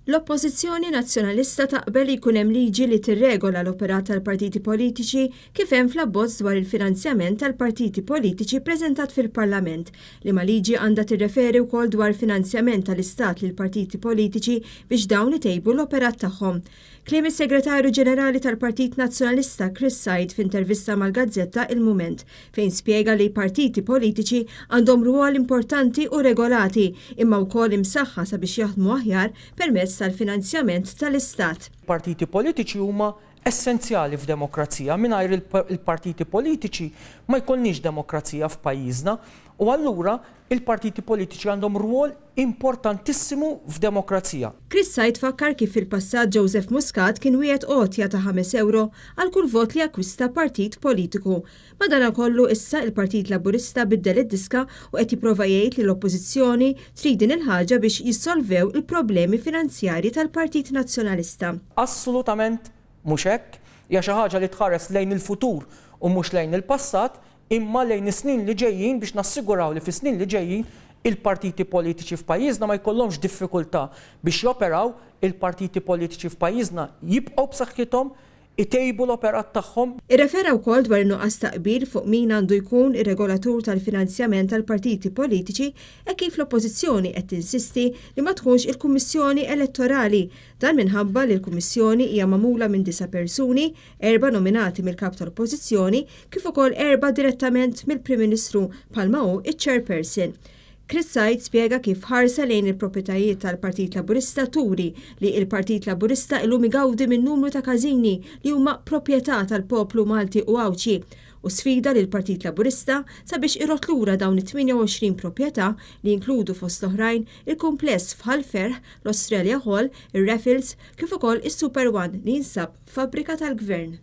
L-Oppożizzjoni Nazzjonalista taqbel li jkun hemm liġi li tirregola l-operat tal-partiti politiċi kif hemm fl-abbozz dwar il-finanzjament tal-partiti politiċi preżentat fil-Parlament li ma liġi għandha tirreferi wkoll dwar finanzjament tal-Istat lil partiti politiċi biex dawn itejbu l-operat tagħhom. Kliem is-Segretarju Ġenerali tal-Partit Nazzjonalista Chris Said f'intervista mal-Gazzetta Il-Mument fejn spjega li partiti politiċi għandhom rwol importanti u regolati imma wkoll imsaħħa sabiex jaħdmu aħjar permezz tal-finanzjament tal-Istat. Partiti politiċi huma essenzjali f'demokrazija. Mingħajr il-partiti politiċi ma jkollniex demokrazija f'pajjiżna u allura il-partiti politiċi għandhom rwol importantissimu f'demokrazija. Chris Said fakkar kif fil-passat Joseph Muscat kien wieħed qotja ta' 5 euro għal kull vot li akkwista partit politiku. Madankollu issa il-Partit Laburista biddel id-diska u qed jipprova jgħid li l-Oppożizzjoni trid din il-ħaġa biex jissolvew il-problemi finanzjarji tal-Partit Nazzjonalista. Assolutament mhux hekk, hija xi ħaġa li tħares lejn il-futur u mhux lejn il-passat, imma lejn is-snin li ġejjin biex nassiguraw li fis-snin li ġejjin il-partiti politiċi f'pajjiżna ma jkollhomx diffikultà biex joperaw, il-partiti politiċi f'pajjiżna jibqgħu b'saħħithom itejbu l-operat tagħhom. Irrefera wkoll dwar nuqqas taqbil fuq min għandu jkun ir-regolatur tal-finanzjament tal-partiti politiċi e kif l-Oppożizzjoni qed tinsisti li ma tkunx il-Kummissjoni Elettorali. Dan minħabba li l-Kummissjoni hija magħmula minn 9 persuni, 4 nominati mill-kap tal-Oppożizzjoni kif ukoll 4 direttament mill-Prim Ministru bħalma hu iċ-Chairperson. Chris Said spjega kif ħarsa lejn il-proprjetajiet tal-Partit Laburista turi li il-Partit Laburista illum igawdi minn numru ta' każini li huma proprjetà tal-poplu Malti u Awċi u sfida lil Partit Laburista sabiex irrot lura dawn it-28 proprjetà li jinkludu fost l-oħrajn il-kumpless f'Halferħ, l-Australia Hall, ir-Raffles kif ukoll is-Super One li jinsab fabbrika tal-Gvern.